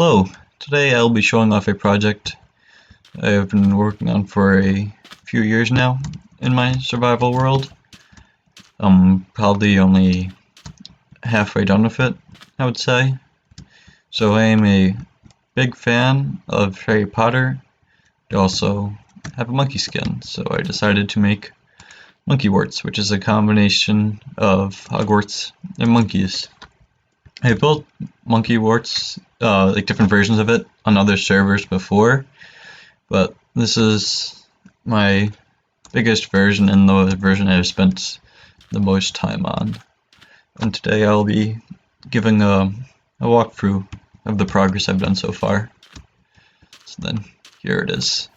Hello, today I'll be showing off a project I've been working on for a few years now in my survival world. I'm probably only halfway done with it, I would say. So I am a big fan of Harry Potter. I also have a monkey skin, so I decided to make Monkeywarts, which is a combination of Hogwarts and monkeys. I built Monkeywarts, like different versions of it, on other servers before, but this is my biggest version and the version I've spent the most time on. And today I'll be giving a walkthrough of the progress I've done so far. So then, here it is.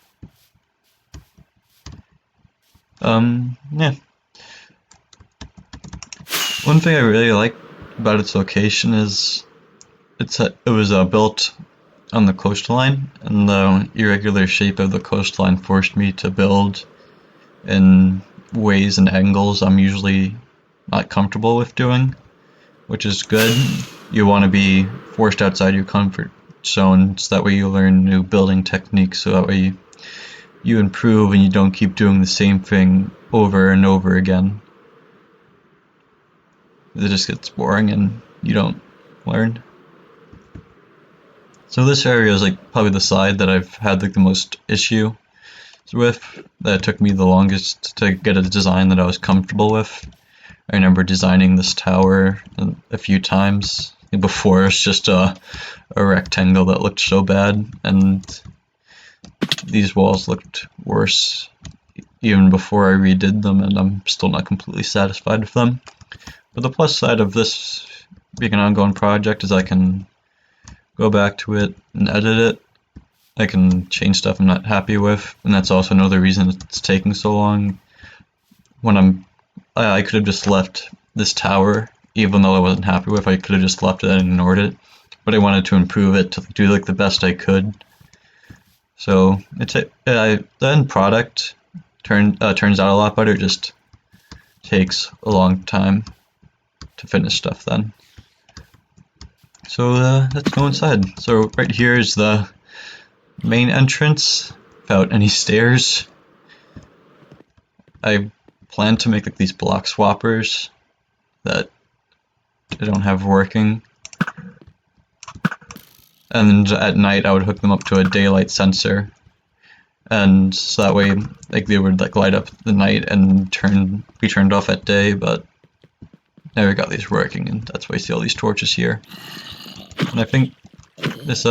Yeah. One thing I really like about its location is it was built on the coastline, and the irregular shape of the coastline forced me to build in ways and angles I'm usually not comfortable with doing, which is good. You want to be forced outside your comfort zone so that way you learn new building techniques, so that way you improve and you don't keep doing the same thing over and over again. It just gets boring and you don't learn. So this area is like probably the side that I've had like the most issue with, that took me the longest to get a design that I was comfortable with. I remember designing this tower a few times. Before, it's just a rectangle that looked so bad, and these walls looked worse even before I redid them, and I'm still not completely satisfied with them. But the plus side of this being an ongoing project is I can go back to it and edit it. I can change stuff I'm not happy with, and that's also another reason it's taking so long. I could have just left this tower, even though I wasn't happy with. I could have just left it and ignored it, but I wanted to improve it to do like the best I could. So the end product turns out a lot better. It just takes a long time to finish stuff then. So let's go inside. So right here is the main entrance without any stairs. I plan to make like these block swappers that I don't have working, and at night I would hook them up to a daylight sensor, and so that way like they would like light up the night and be turned off at day. But never got these working, and that's why you see all these torches here. And I think this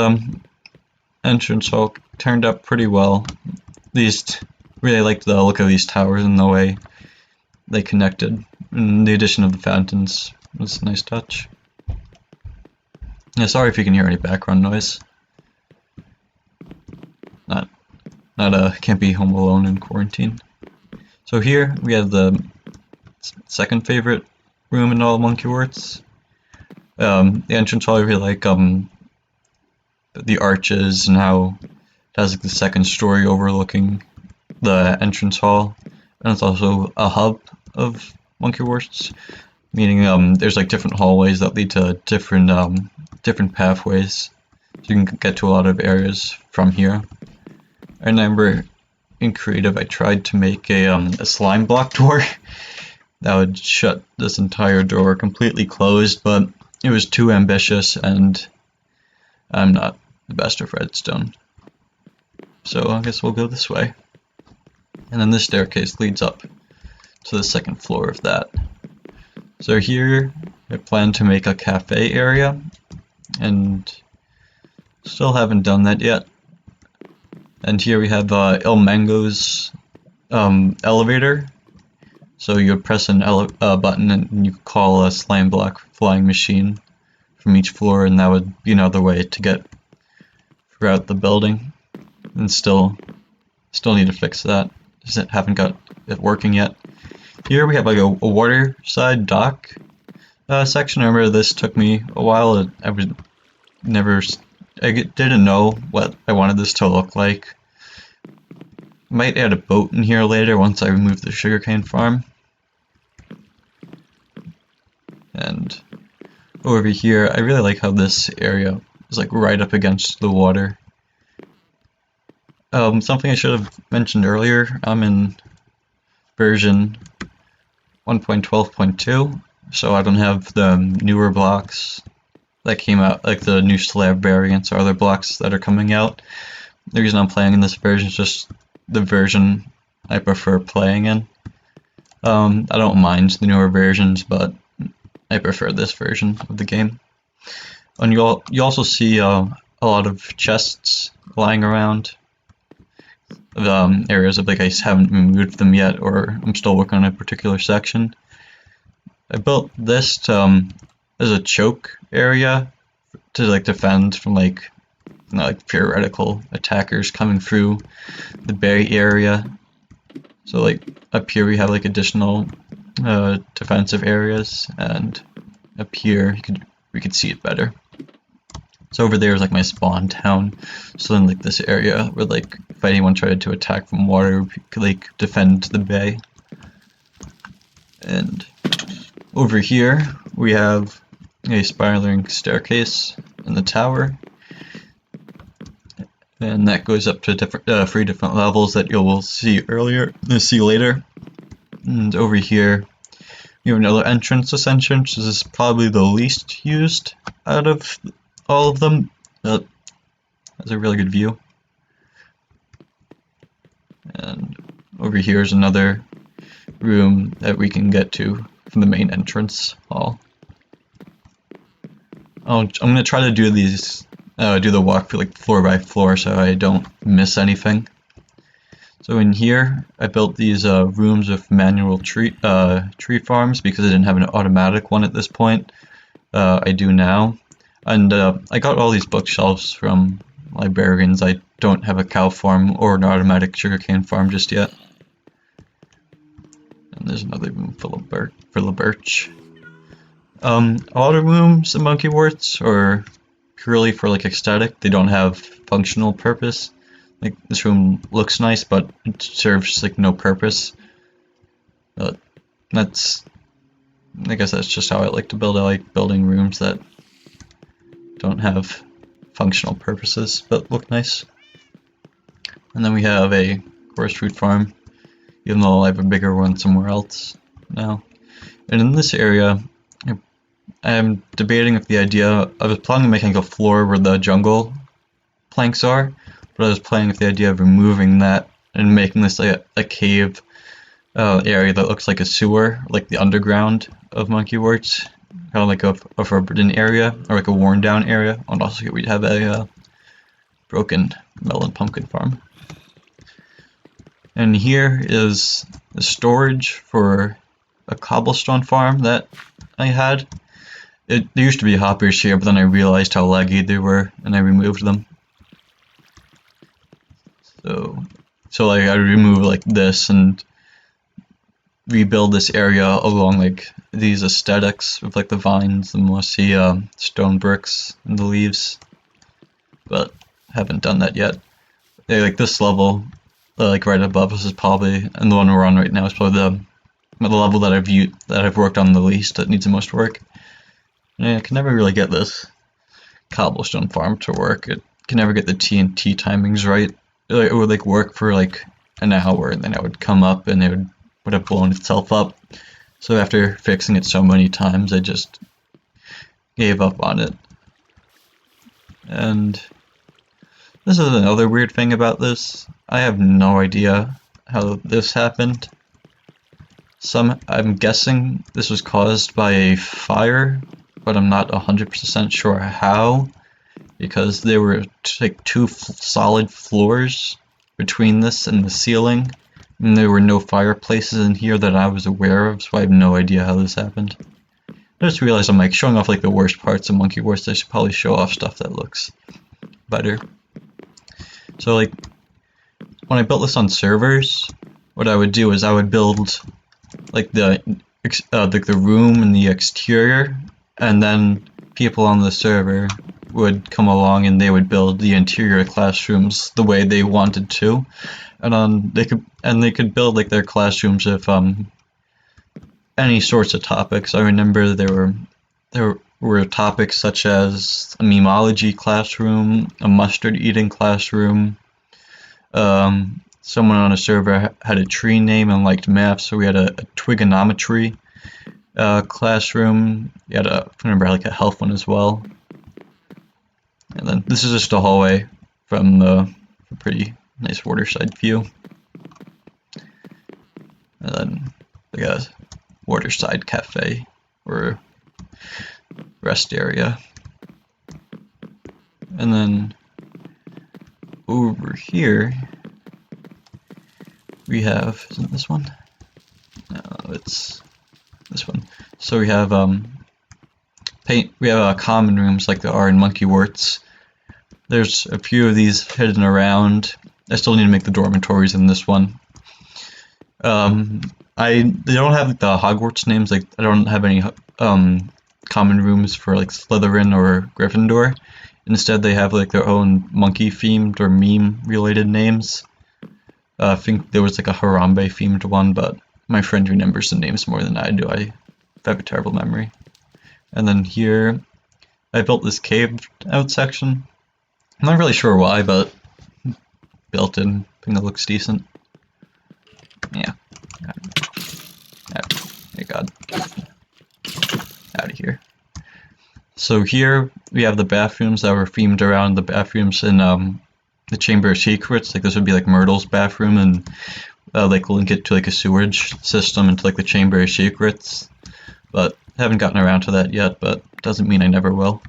entrance hall turned out pretty well. Really liked the look of these towers and the way they connected, and the addition of the fountains was a nice touch. Yeah, sorry if you can hear any background noise. Can't be home alone in quarantine. So here we have the second favorite room in all Monkeywarts. The entrance hall I really like the arches and how it has like the second story overlooking the entrance hall, and it's also a hub of Monkeywarts, meaning there's like different hallways that lead to different pathways, so you can get to a lot of areas from here. I remember in creative I tried to make a slime block door that would shut this entire door completely closed, but it was too ambitious and I'm not the best of redstone. So I guess we'll go this way. And then this staircase leads up to the second floor of that. So here I plan to make a cafe area, and still haven't done that yet. And here we have Ilmango's elevator. So you would press an button and you could call a slime block flying machine from each floor, and that would be another way to get throughout the building. And still need to fix that. Just haven't got it working yet. Here we have like a waterside dock section. I remember this took me a while. I didn't know what I wanted this to look like. Might add a boat in here later once I remove the sugarcane farm. And over here, I really like how this area is like right up against the water. Something I should have mentioned earlier, I'm in version 1.12.2, so I don't have the newer blocks that came out, like the new slab variants or other blocks that are coming out. The reason I'm playing in this version is just the version I prefer playing in. I don't mind the newer versions, but I prefer this version of the game. And you also see a lot of chests lying around. Areas of like I haven't removed them yet, or I'm still working on a particular section. I built this as a choke area to like defend from like theoretical attackers coming through the bay area. So like up here we have like additional defensive areas, and up here we could see it better. So over there is like my spawn town. So then like this area where like if anyone tried to attack from water, we could like defend the bay. And over here we have a spiraling staircase in the tower. And that goes up to different 3 different levels that you'll see later. And over here you have another entrance. This entrance is probably the least used out of all of them. That's a really good view. And over here is another room that we can get to from the main entrance hall. I'm gonna try to do these, do the walkthrough like floor by floor so I don't miss anything. So in here, I built these rooms with manual tree farms because I didn't have an automatic one at this point. I do now. And I got all these bookshelves from librarians. I don't have a cow farm or an automatic sugarcane farm just yet. And there's another room full of birch. A lot of rooms in Monkeywarts are purely for like aesthetic. They don't have functional purpose. Like this room looks nice, but it serves like no purpose. I guess that's just how I like to build. I like building rooms that don't have functional purposes but look nice. And then we have a forest fruit farm, even though I have a bigger one somewhere else now. And in this area, I'm debating if the idea, I was planning on making a floor where the jungle planks are, but I was playing with the idea of removing that and making this like a cave area that looks like a sewer, like the underground of Monkeywarts. Kind of like a forbidden area, or like a worn down area. And also we'd have a broken melon pumpkin farm. And here is the storage for a cobblestone farm that I had. There used to be hoppers here, but then I realized how laggy they were, and I removed them. So like I remove like this and rebuild this area along like these aesthetics with like the vines, the mossy stone bricks and the leaves, but haven't done that yet. Like this level, like right above us is probably, and the one we're on right now is probably the level that I've worked on the least, that needs the most work. And I can never really get this cobblestone farm to work. It can never get the TNT timings right. It would like work for like an hour, and then it would come up and it would have blown itself up. So after fixing it so many times, I just gave up on it. And this is another weird thing about this. I have no idea how this happened. I'm guessing this was caused by a fire, but I'm not 100% sure how, because there were like 2 solid floors between this and the ceiling. And there were no fireplaces in here that I was aware of, so I have no idea how this happened. I just realized I'm like showing off like the worst parts of Monkeywarts. I should probably show off stuff that looks better. So like, when I built this on servers, what I would do is I would build like the room and the exterior, and then people on the server would come along and they would build the interior classrooms the way they wanted to. And they could build like their classrooms with any sorts of topics. I remember there were topics such as a memeology classroom, a mustard eating classroom. Someone on a server had a tree name and liked math, so we had a trigonometry classroom. We had I remember like a health one as well. And then this is just a hallway from the pretty nice waterside view. And then like a waterside cafe or rest area. And then over here we have, isn't this one? No, it's this one. So we have we have common rooms like there are in Monkeywarts. There's a few of these hidden around. I still need to make the dormitories in this one. They don't have the Hogwarts names. Like I don't have any common rooms for like Slytherin or Gryffindor. Instead, they have like their own monkey themed or meme related names. I think there was like a Harambe themed one, but my friend remembers the names more than I do. I have a terrible memory. And then here, I built this caved out section. I'm not really sure why, but built in. I think it looks decent. Yeah. Thank God. Out of here. So here we have the bathrooms that were themed around the bathrooms in the Chamber of Secrets. Like this would be like Myrtle's bathroom, and like link it to like a sewage system into like the Chamber of Secrets. But I haven't gotten around to that yet, but doesn't mean I never will.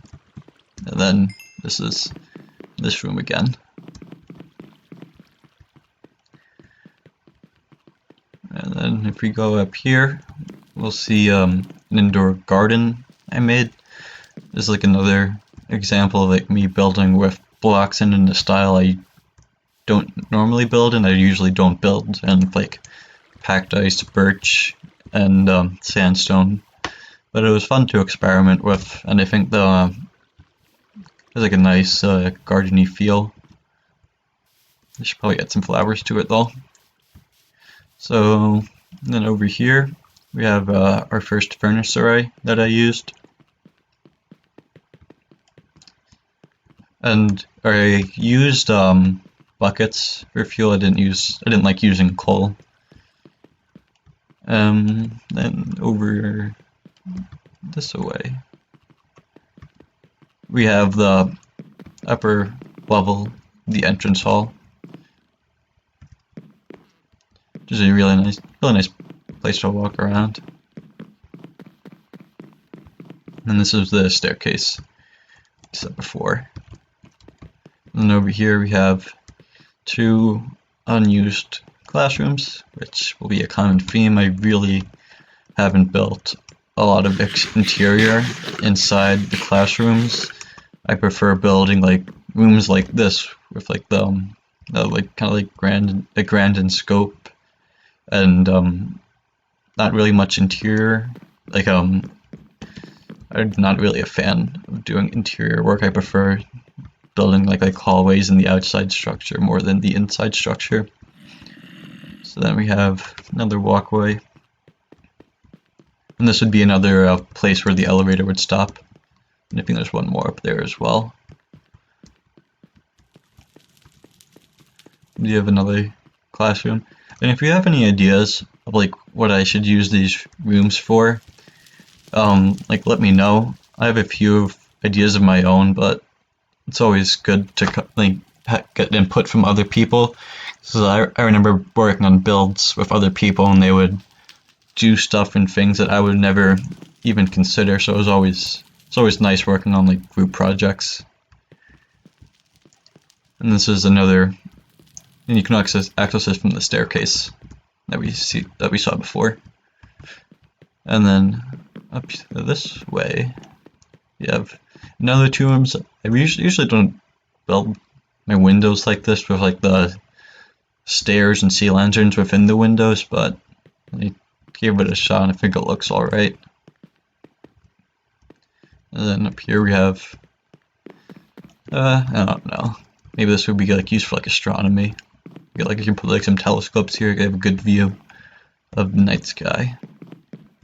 And then this is this room again. And then if we go up here, we'll see an indoor garden I made. This is like another example of like me building with blocks in the style I don't normally build, and I usually don't build, and like packed ice, birch, and sandstone. But it was fun to experiment with, and I think there's like a nice gardeny feel. I should probably add some flowers to it though. So then over here we have our first furnace array that I used. And I used buckets for fuel. I didn't like using coal. Then over this way we have the upper level, the entrance hall. Which is a really nice place to walk around. And this is the staircase I said before. And then over here we have 2 unused classrooms, which will be a common theme. I really haven't built a lot of interior inside the classrooms. I prefer building like rooms like this with like the like kind of like grand in scope, and not really much interior. Like I'm not really a fan of doing interior work. I prefer building like hallways in the outside structure more than the inside structure. So then we have another walkway, and this would be another place where the elevator would stop. And I think there's one more up there as well. Do you have another classroom? And if you have any ideas of like what I should use these rooms for, like let me know. I have a few ideas of my own, but it's always good to like get input from other people. So I remember working on builds with other people, and they would do stuff and things that I would never even consider. So it's always nice working on like group projects. And this is another, and you can access this from the staircase that we saw before. And then up this way, you have another 2 rooms. I usually don't build my windows like this with like the stairs and sea lanterns within the windows, but I gave it a shot and I think it looks alright. And then up here we have, I don't know, maybe this would be like used for like astronomy. You can put like some telescopes here, you have a good view of the night sky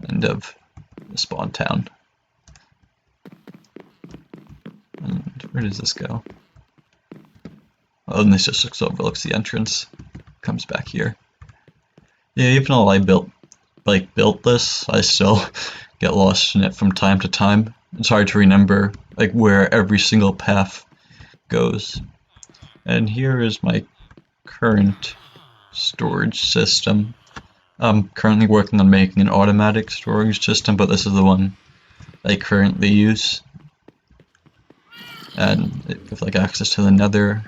and of the spawn town. Where does this go? Oh, and this just overlooks the entrance. Comes back here. Yeah, even though I built this, I still get lost in it from time to time. It's hard to remember like where every single path goes. And here is my current storage system. I'm currently working on making an automatic storage system, but this is the one I currently use. And with like access to the nether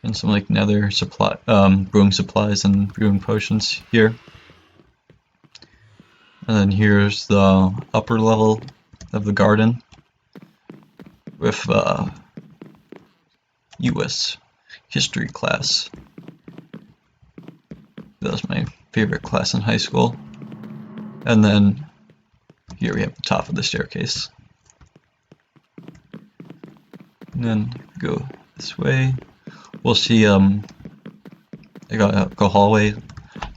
and some like nether supply brewing supplies and brewing potions here. And then here's the upper level of the garden with US history class. That was my favorite class in high school. And then here we have the top of the staircase. And then go this way. We'll see like a hallway.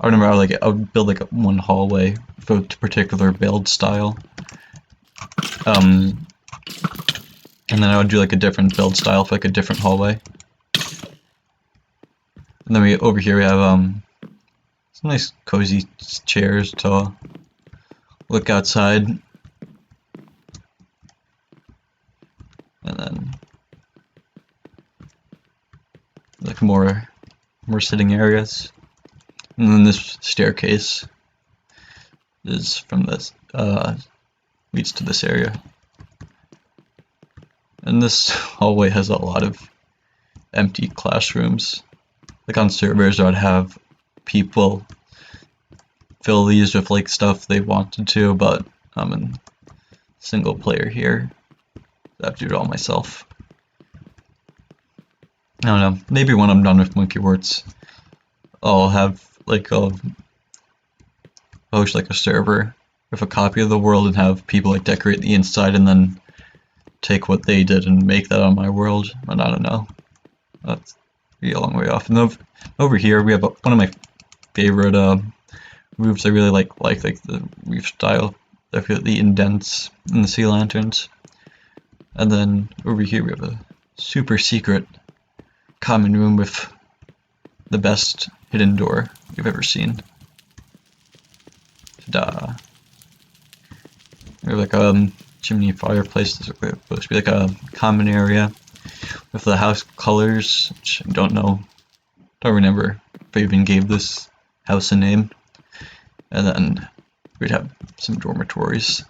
I remember I would build like one hallway for a particular build style. And then I would do like a different build style for like a different hallway. And then over here we have some nice cozy chairs to look outside. And then like more sitting areas. And then this staircase is from this leads to this area. And this hallway has a lot of empty classrooms. Like on servers, I would have people fill these with like stuff they wanted to, but I'm in single player here. I have to do it all myself. I don't know, maybe when I'm done with Monkeywarts, I'll have like host like a server with a copy of the world and have people like decorate the inside and then take what they did and make that on my world. But I don't know. That's a long way off. And over here we have one of my favorite roofs. I really like the roof style. I feel the indents and the sea lanterns. And then over here we have a super secret common room with the best hidden door you've ever seen. Ta-da! We have like a chimney fireplace. This is supposed to be like a common area with the house colors, which I don't remember if I even gave this house a name. And then we'd have some dormitories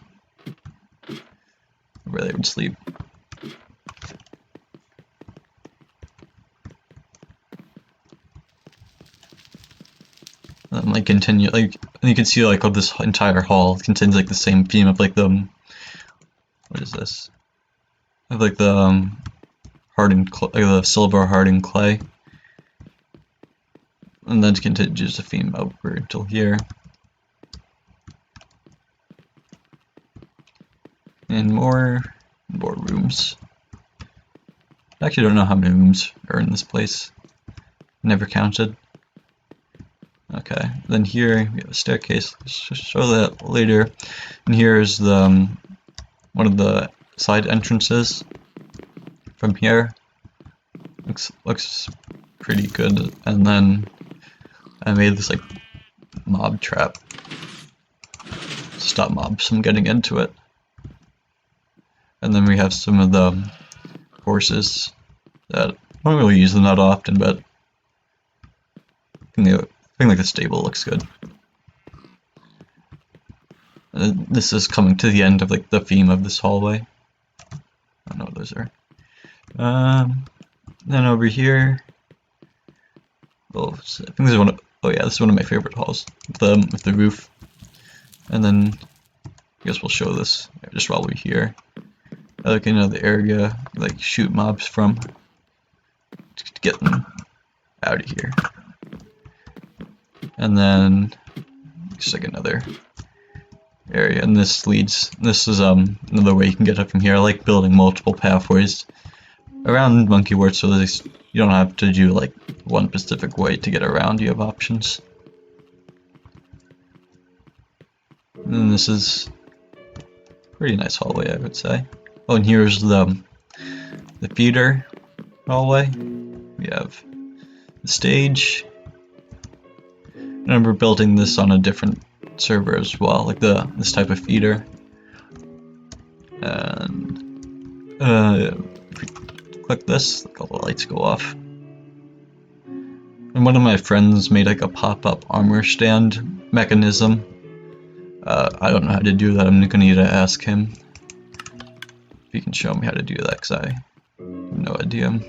where they would sleep. And like continue, like you can see like this entire hall contains like the same theme of like the what is this? Of like the hardened the silver hardened clay, and then continues the theme over until here. And more rooms. I actually don't know how many rooms are in this place. Never counted. Okay, then here we have a staircase. Let's just show that later. And here's the one of the side entrances from here. Looks pretty good. And then I made this like mob trap to stop mobs from getting into it. And then we have some of the horses that I don't really use them that often, but I think like the stable looks good. And this is coming to the end of like the theme of this hallway. I don't know what those are. Then over here, I think this is one of, oh yeah, this is one of my favorite halls with the roof. And then I guess we'll show this just while we're here. I like another area like shoot mobs from to get them out of here. And then just like another area, and this is another way you can get up from here. I like building multiple pathways around Monkeywarts so that you don't have to do like one specific way to get around. You have options. And then this is a pretty nice hallway, I would say. Oh, and here's the the feeder hallway. We have the stage. I remember building this on a different server as well, like this type of feeder. And if we click this, like all the lights go off. And one of my friends made like a pop-up armor stand mechanism. I don't know how to do that. I'm gonna need to ask him if he can show me how to do that, because I have no idea.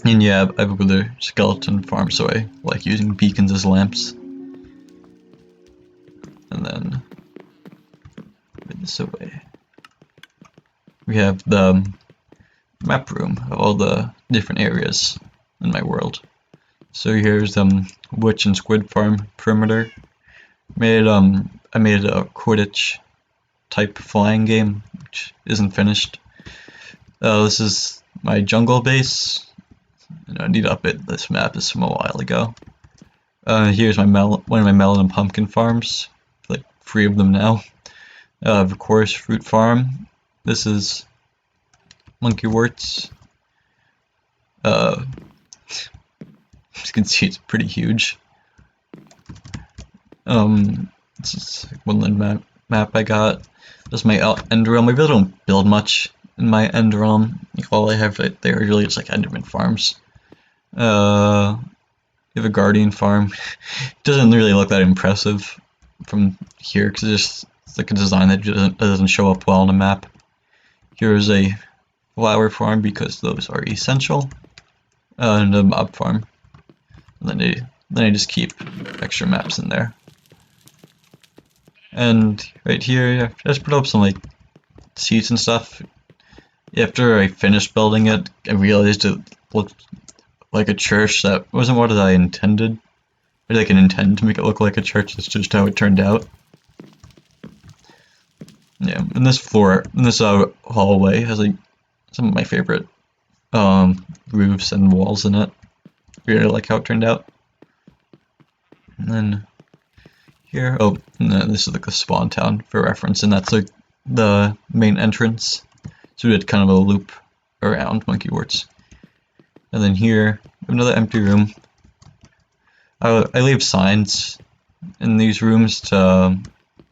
And yeah, I have another skeleton farm, so I like using beacons as lamps. And then put this away. We have the map room of all the different areas in my world. So here's witch and squid farm perimeter. I made a Quidditch type flying game, which isn't finished. This is my jungle base. I need to update this map. This from a while ago. Here's my one of my melon and pumpkin farms, like 3 of them now. Of course, fruit farm. This is Monkeywarts. As you can see, it's pretty huge. This is one map I got. This is my end realm. I really don't build much in my end realm. All I have right there really is like enderman farms. You have a guardian farm. It doesn't really look that impressive from here because it's like a design that doesn't show up well on a map. Here's a flower farm because those are essential, and a mob farm. And then I just keep extra maps in there. And right here, I just put up some like seats and stuff. After I finished building it, I realized it looked like a church. That wasn't what I intended. I didn't intend to make it look like a church. That's just how it turned out. Yeah, and this hallway has like some of my favorite roofs and walls in it. Really like how it turned out. And then here, and then this is like the spawn town for reference, and that's like the main entrance. So we did kind of a loop around Monkeywarts. And then here, another empty room. I leave signs in these rooms to,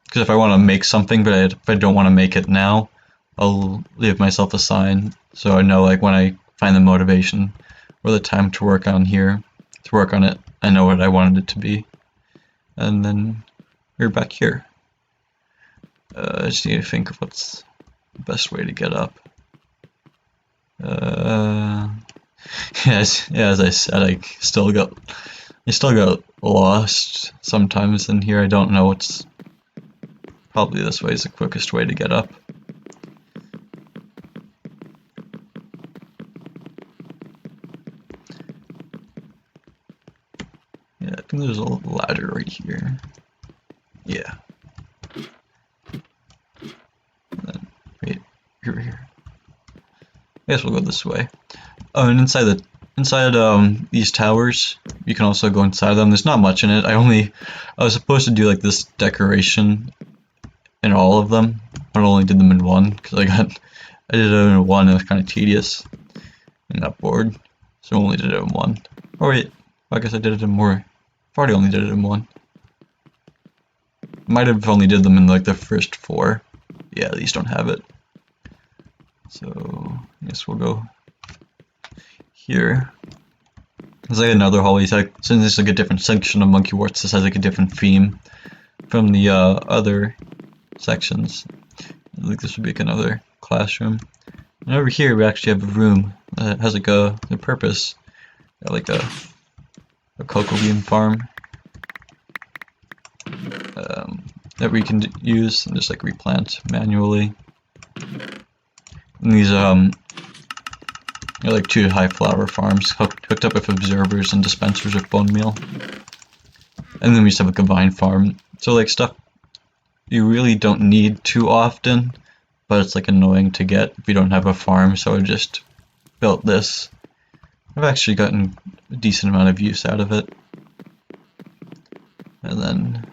because if I want to make something, but if I don't want to make it now, I'll leave myself a sign so I know like when I find the motivation or the time to work on it, I know what I wanted it to be. And then we're back here. I just need to think of what's the best way to get up. As I said, I still got lost sometimes in here. I don't know what's probably this way is the quickest way to get up. Yeah, I think there's a ladder right here. Yeah. And then right here. I guess we'll go this way. Oh, and inside these towers, you can also go inside them. There's not much in it. I was supposed to do like this decoration in all of them, but I only did them in one because I did it in one and it was kind of tedious and got bored, so I only did it in one. Oh wait, I guess I did it in more. I've already only did it in one. Might have only did them in like the first 4. Yeah, these don't have it. So I guess we'll go here. There's like another hallway. Since it's like a different section of Monkeywarts, this has like a different theme from the other sections. I think this would be like another classroom. And over here we actually have a room that has like a purpose. Got like a cocoa bean farm that we can use and just like replant manually. And these are like 2 high flower farms hooked up with observers and dispensers of bone meal. And then we just have like a vine farm. So like stuff you really don't need too often, but it's like annoying to get if you don't have a farm, so I just built this. I've actually gotten a decent amount of use out of it. And then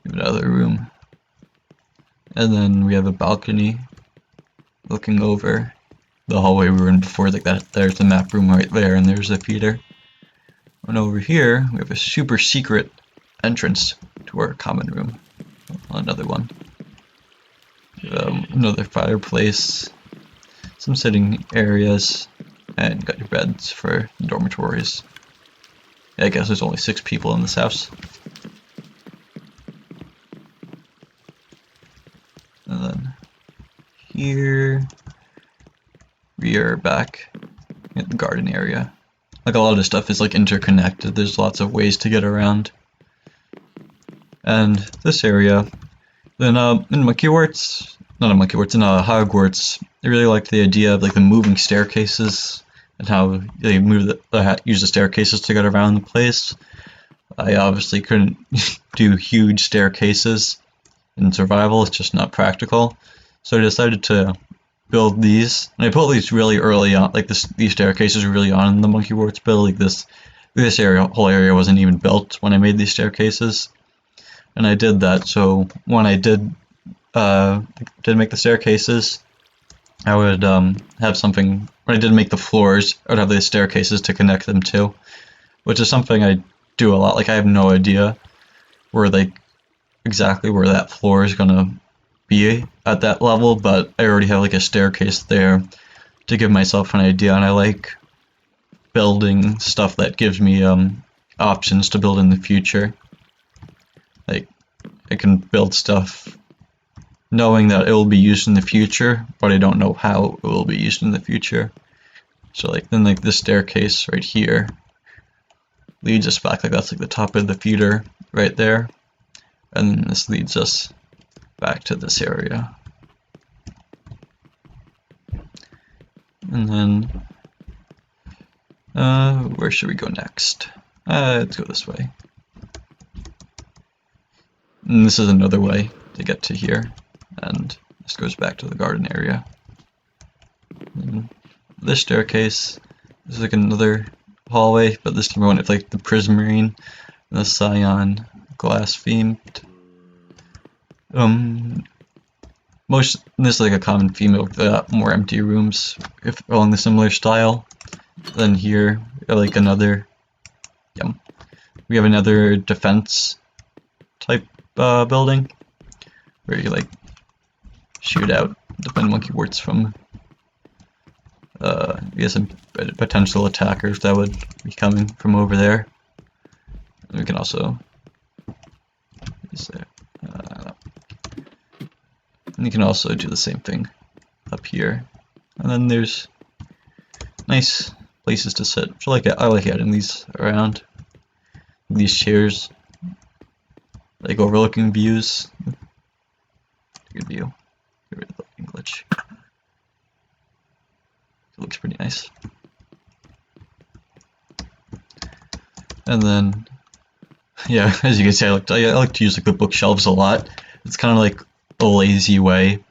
we have another room. And then we have a balcony looking over the hallway we were in before, like that. There's the map room right there, and there's the feeder. And over here, we have a super secret entrance to our common room. Another one. Another fireplace, some sitting areas, and got your beds for dormitories. I guess there's only 6 people in this house. And then here we are back in the garden area. Like a lot of this stuff is like interconnected. There's lots of ways to get around. And this area, then in Monkeywarts, not in Monkeywarts, in Hogwarts, I really liked the idea of like the moving staircases and how they use the staircases to get around the place. I obviously couldn't do huge staircases in survival, it's just not practical. So I decided to build these, and I built these really early on, like these staircases really on in the Monkeywarts build. Like this whole area wasn't even built when I made these staircases, and I did that. So when I did make the staircases, I would have something. When I did make the floors, I would have the staircases to connect them to, which is something I do a lot. Like I have no idea where exactly where that floor is gonna be at that level, but I already have like a staircase there to give myself an idea, and I like building stuff that gives me options to build in the future. Like I can build stuff knowing that it will be used in the future, but I don't know how it will be used in the future. So like then like this staircase right here leads us back, like that's like the top of the feeder right there, and then this leads us back to this area. And then where should we go next? Let's go this way. And this is another way to get to here, and this goes back to the garden area. And this staircase is like another hallway, but this time I went with like the prismarine and the cyan glass themed. This is like a common theme of more empty rooms, if along the similar style. Then here we have like another, we have another defense type building where you like shoot out defend Monkeywarts from some potential attackers that would be coming from over there. And we can also and you can also do the same thing up here. And then there's nice places to sit. So I like adding these around. These chairs, like overlooking views. Good view. Get rid of the lighting glitch. It looks pretty nice. And then, yeah, as you can see, I like to use like the bookshelves a lot. It's kind of like a lazy way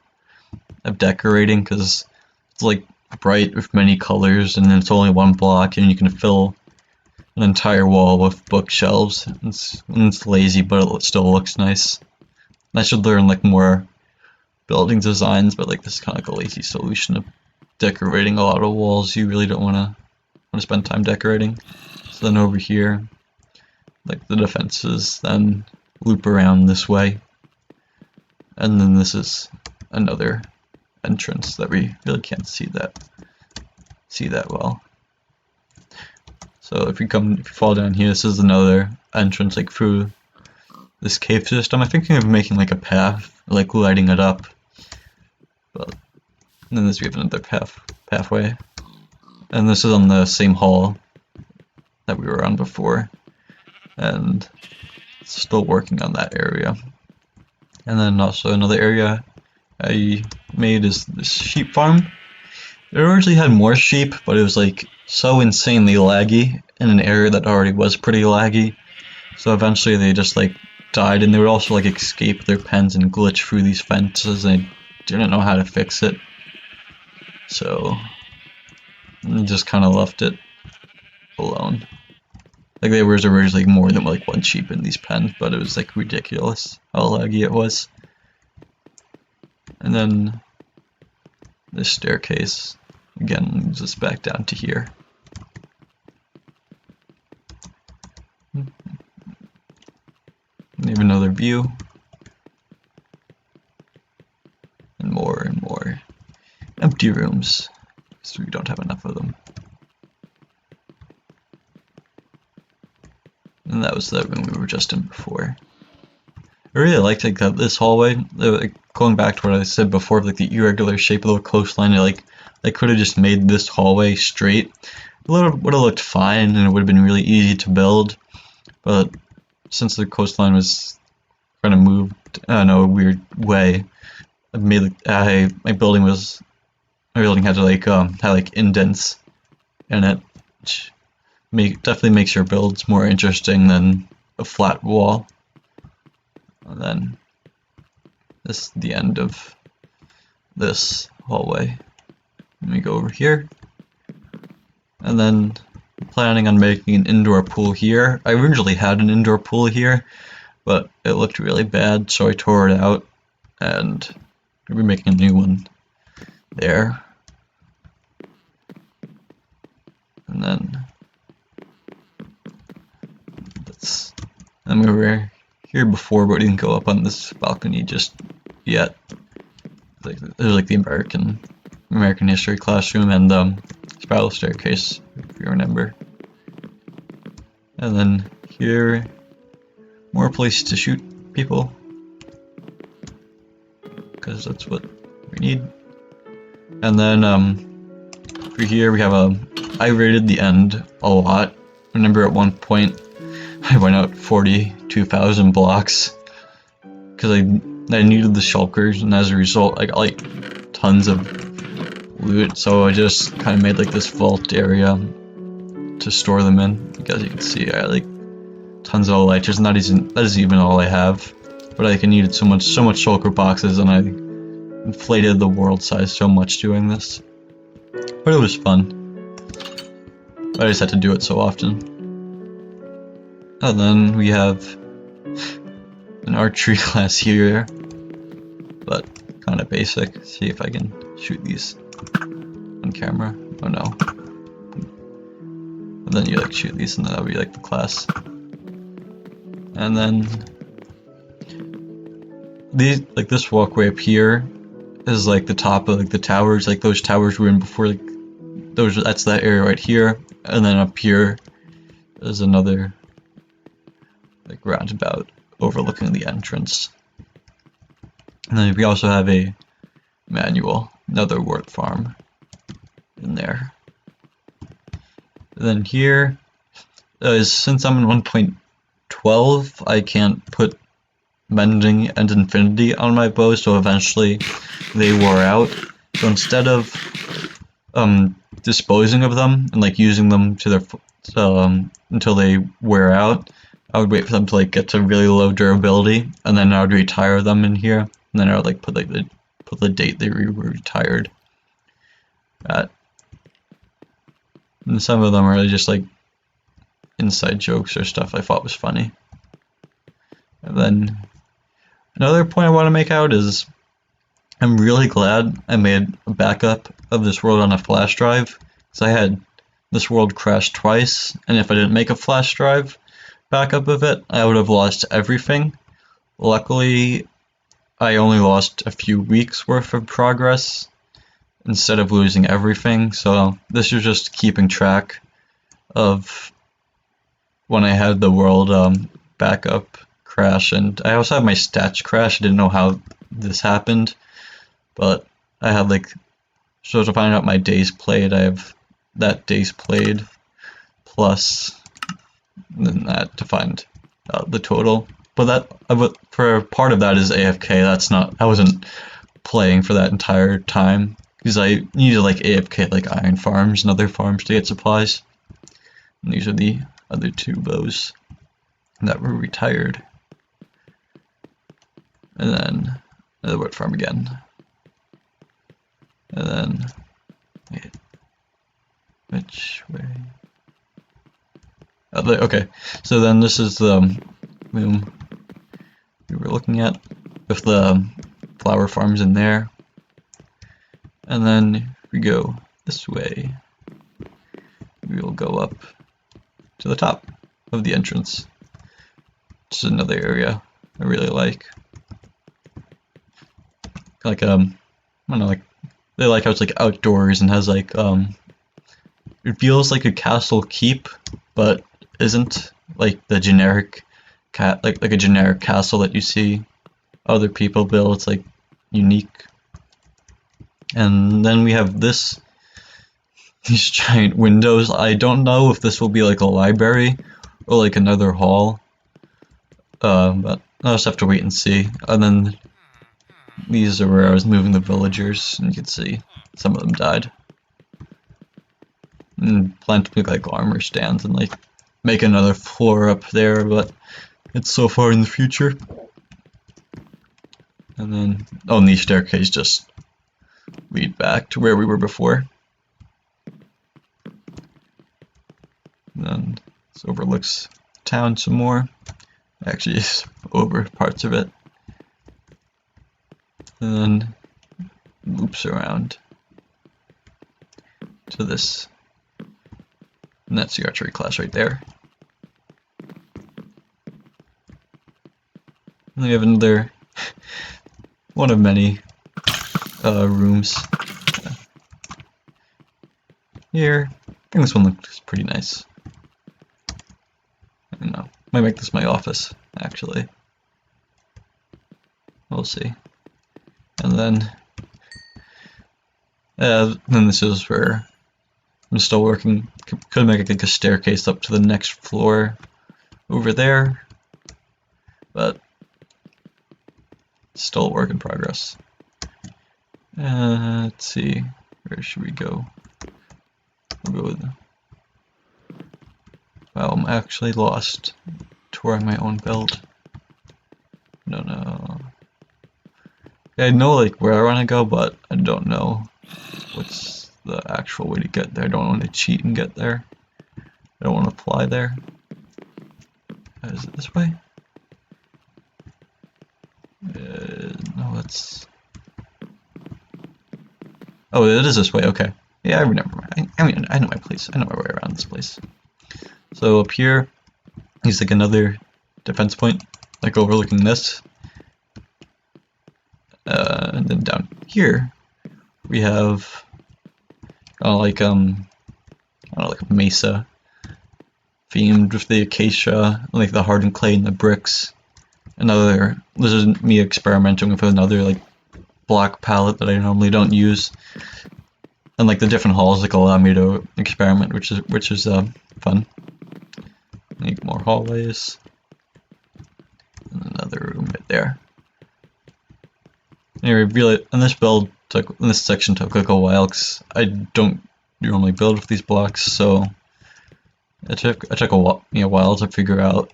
of decorating because it's like bright with many colors, and then it's only one block, and you can fill an entire wall with bookshelves. It's lazy, but it still looks nice. I should learn like more building designs, but like this is kind of like a lazy solution of decorating a lot of walls you really don't want to spend time decorating. So then over here, like the defenses then loop around this way. And then this is another entrance that we really can't see that well. So if you fall down here, this is another entrance like through this cave system. I'm thinking of making like a path, like lighting it up. But and then we have another pathway. And this is on the same hall that we were on before. And still working on that area. And then also another area I made is this sheep farm. It originally had more sheep, but it was like so insanely laggy in an area that already was pretty laggy. So eventually they just like died, and they would also like escape their pens and glitch through these fences, and I didn't know how to fix it. So I just kind of left it alone. Like there was originally more than like one sheep in these pens, but it was like ridiculous how laggy it was. And then this staircase Again, moves us back down to here. We have another view. And more empty rooms, so we don't have enough of them. And that was the room we were just in before. I really liked like this hallway. Like, going back to what I said before, like the irregular shape of the coastline. I could have just made this hallway straight. It would have looked fine, and it would have been really easy to build. But since the coastline was kind of moved in a weird way, I made my building had to like indents in it, which definitely makes your builds more interesting than a flat wall. And then this is the end of this hallway. Let me go over here, and then planning on making an indoor pool here. I originally had an indoor pool here, but it looked really bad, so I tore it out, and we'll be making a new one there. And then we were here before, but we didn't go up on this balcony just yet. There's like the American history classroom and spiral staircase, if you remember. And then here, more place to shoot people, because that's what we need. And then for here we have I rated the end a lot. Remember at one point I went out 42,000 blocks because I needed the shulkers, and as a result I got like tons of loot, so I just kind of made like this vault area to store them in. As you can see, I like tons of elytras, and that isn't even all I have, but I needed so much shulker boxes, and I inflated the world size so much doing this. But it was fun. I just had to do it so often. And then we have an archery class here, but kind of basic. See if I can shoot these on camera. Oh no. And then you like shoot these, and then that'll be like the class. And then these, like this walkway up here is like the top of like the towers, like those towers we were in before, like that's that area right here. And then up here is another like roundabout overlooking the entrance. And then we also have a manual, another wort farm in there. And then here is, since I'm in 1.12, I can't put mending and infinity on my bow, so eventually they wore out. So instead of disposing of them and like using them to their until they wear out, I would wait for them to like get to really low durability, and then I would retire them in here, and then I would like put the date they were retired at. And some of them are just like inside jokes or stuff I thought was funny. And then another point I want to make out is I'm really glad I made a backup of this world on a flash drive, because I had this world crash twice, and if I didn't make a flash drive backup of it, I would have lost everything. Luckily, I only lost a few weeks worth of progress instead of losing everything, so this was just keeping track of when I had the world backup crash. And I also had my stats crash. I didn't know how this happened, but I had like, so to find out my days played, I have that days played plus then that to find the total. But that for part of that is AFK. I wasn't playing for that entire time, because I needed like AFK like iron farms and other farms to get supplies. And these are the other two bows that were retired. And then another wort farm again. And then wait, which way? Okay, so then this is the room we were looking at with the flower farms in there. And then we go this way, we will go up to the top of the entrance. This is another area I really like. Like I don't know, like they like how it's like outdoors and has like it feels like a castle keep, but isn't like the generic like a generic castle that you see other people build. It's like unique. And then we have these giant windows. I don't know if this will be like a library or like another hall, but I'll just have to wait and see. And then these are where I was moving the villagers, and you can see some of them died. And plan to make like armor stands and like make another floor up there, but it's so far in the future. And then, oh, and these staircase just lead back to where we were before. And then this overlooks the town some more. Actually, it's over parts of it. And then loops around to this. And that's the archery class right there. And then we have another one of many rooms here. I think this one looks pretty nice. I don't know. Might make this my office, actually. We'll see. And then this is where I'm still working. Could make like a staircase up to the next floor over there, but still a work in progress. Let's see, where should we go? We'll go with. Wow, I'm actually lost touring my own build. No. I know like where I want to go, but I don't know what's the actual way to get there. I don't want to cheat and get there. I don't want to fly there. Is it this way? No, that's. Oh, it is this way. Okay. Yeah, I remember. I know my place. I know my way around this place. So up here, is like another defense point, like overlooking this. And then down here, we have like I don't know, like a mesa themed with the acacia, like the hardened clay and the bricks. This is me experimenting with another like block palette that I normally don't use, and like the different halls like allow me to experiment, which is fun. Make more hallways, and another room right there. Anyway, really, and this section took like a while because I don't normally build with these blocks, so it took a while to figure out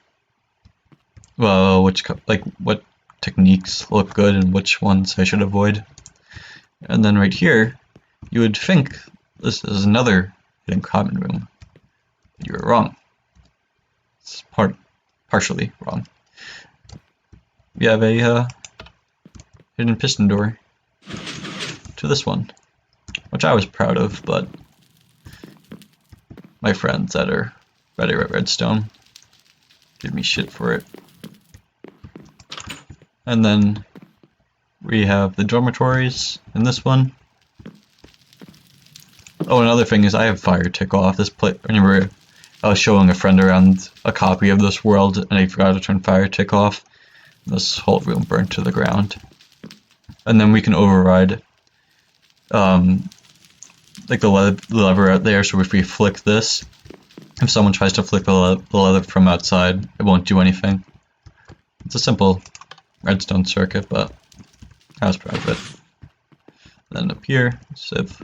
what techniques look good and which ones I should avoid. And then right here, you would think this is another hidden common room. But you were wrong. It's partially wrong. We have a hidden piston door to this one, which I was proud of, but my friends that are better at redstone give me shit for it. And then we have the dormitories in this one. Oh, another thing is I have fire tick off. Remember, I was showing a friend around a copy of this world and I forgot to turn fire tick off. This whole room burned to the ground. And then we can override like the lever out there, so if we flick this, if someone tries to flick the lever from outside, it won't do anything. It's a simple redstone circuit, but I was proud of it. Then up here, so if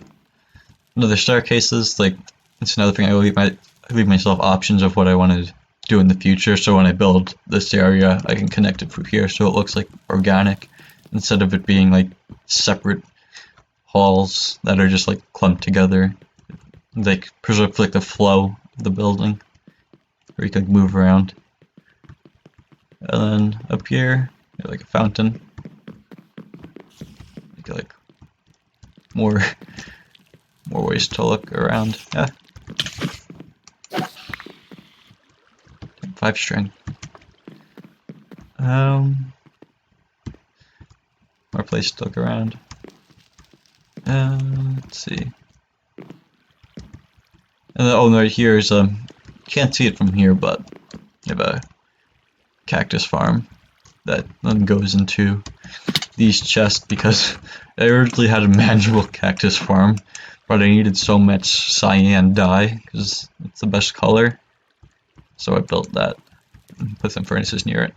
another staircases, like it's another thing I leave myself options of what I want to do in the future, so when I build this area I can connect it through here so it looks like organic instead of it being like separate halls that are just like clumped together. They preserve like the flow of the building where you can move around. And then up here you have like a fountain. You get like more more ways to look around. Yeah. 5 string. More place to look around. Let's see. And then, oh, right here is can't see it from here, but you have a cactus farm that then goes into these chests because I originally had a manual cactus farm, but I needed so much cyan dye because it's the best color. So I built that and put some furnaces near it.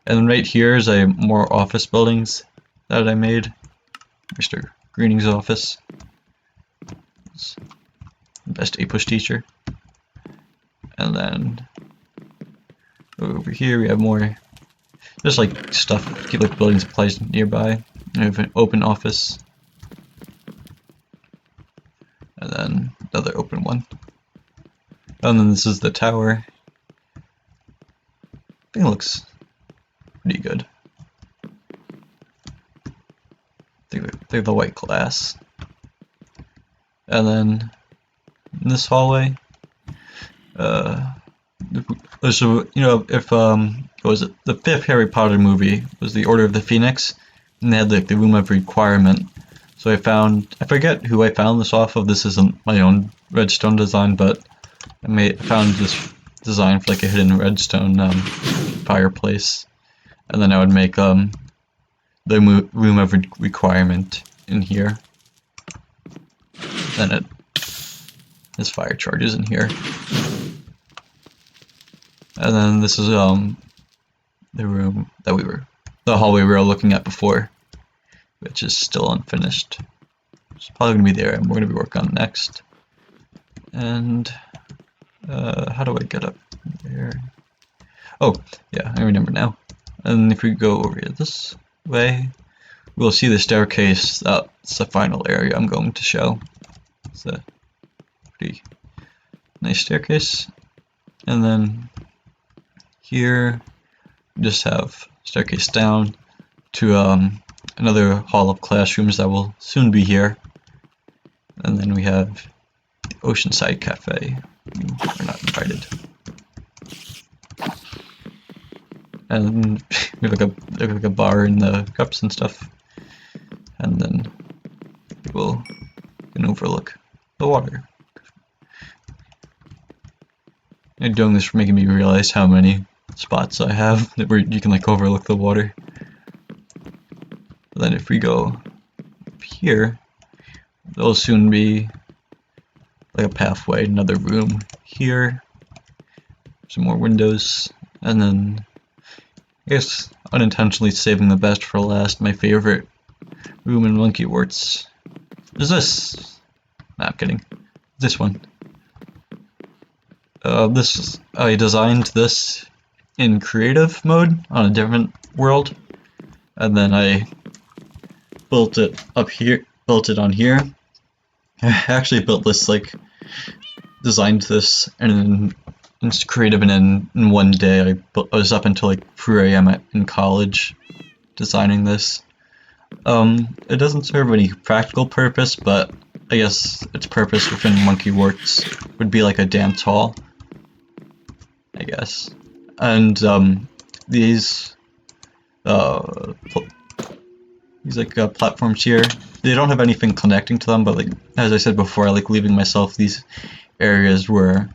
And then right here is a more office buildings that I made. Mr. Greening's office. It's the best A-push teacher. And then over here we have more just like stuff, keep like building supplies nearby. I have an open office. And then another open one. And then this is the tower. I think it looks pretty good. They have the white glass. And then in this hallway, so you know, if what was it, the 5th Harry Potter movie was the Order of the Phoenix, and they had like the room of requirement. So I forget who I found this off of. This isn't my own redstone design, but I found this design for like a hidden redstone fireplace, and then I would make the room of requirement in here. Then there's fire charges in here, and then this is the room that the hallway we were looking at before, which is still unfinished. It's probably gonna be there, and we're gonna be working on next. And how do I get up there? Oh, yeah, I remember now. And if we go over here this way, we'll see the staircase. That's the final area I'm going to show. It's a pretty nice staircase. And then here, we just have staircase down to another hall of classrooms that will soon be here. And then we have the Oceanside Cafe. We're not invited. And we have like a bar in the cups and stuff. And then we'll can overlook the water. And doing this for making me realize how many spots I have where you can like overlook the water. And then if we go up here, there'll soon be like a pathway, another room here, some more windows, and then I guess unintentionally saving the best for last, my favorite room in Monkeywarts is this. Nah, I'm kidding. This one. I designed this in creative mode on a different world, and then I built it up here, built it on here. I actually built this, like, designed this and it's creative, and in one day I was up until like 3 AM in college designing this. It doesn't serve any practical purpose, but I guess its purpose within Monkeywarts would be like a dance hall, I guess. And these like platforms here, they don't have anything connecting to them, but like as I said before, I like leaving myself these areas where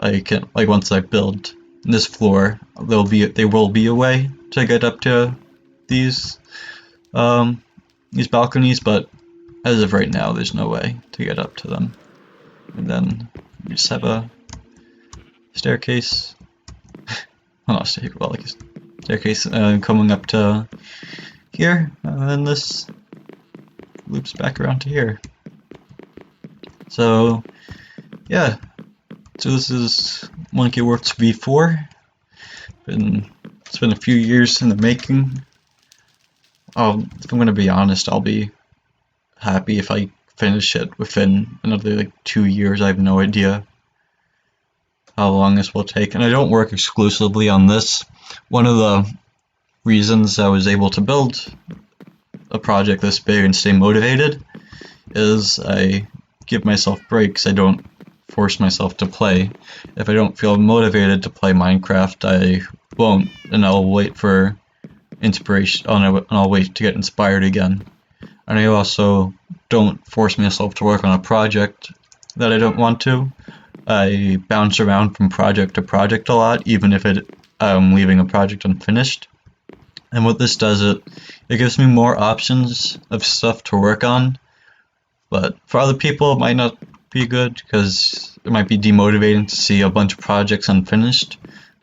I can, like, once I build this floor, there will be a way to get up to these balconies, but as of right now, there's no way to get up to them. And then we just have a staircase. Well, not staircase, well, like a staircase coming up to here, and then this loops back around to here. So, yeah. So this is MonkeywartsV4. It's been a few years in the making. If I'm gonna be honest, I'll be happy if I finish it within another like 2 years. I have no idea how long this will take, and I don't work exclusively on this. One of the reasons I was able to build a project this big and stay motivated is I give myself breaks. I don't force myself to play. If I don't feel motivated to play Minecraft, I won't, and I'll wait for inspiration, and I'll wait to get inspired again. And I also don't force myself to work on a project that I don't want to. I bounce around from project to project a lot, even if I'm leaving a project unfinished. And what this does, it gives me more options of stuff to work on. But for other people, it might not be good because it might be demotivating to see a bunch of projects unfinished.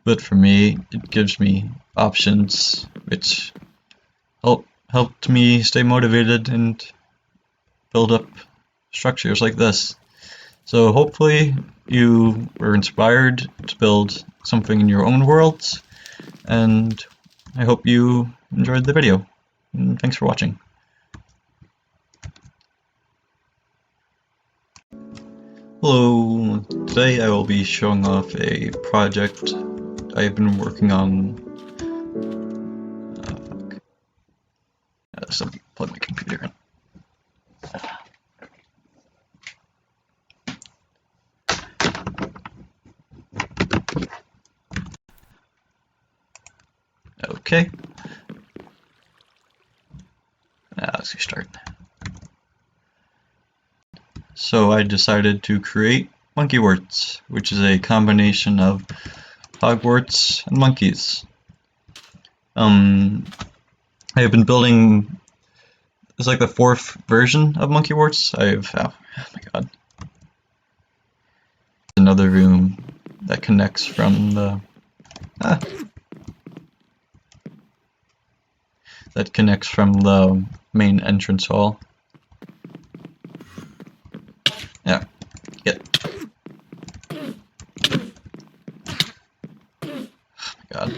But for me, it gives me options which helped me stay motivated and build up structures like this. So hopefully you were inspired to build something in your own worlds, and I hope you enjoyed the video. And thanks for watching. Hello, today I will be showing off a project I've been working on. So let me plug my computer in. Okay. Let's start. So I decided to create Monkeywarts, which is a combination of Hogwarts and monkeys. I have been building. It's like the 4th version of Monkeywarts. Oh my god. Another room that connects from the main entrance hall. Yeah. Get. Oh my god.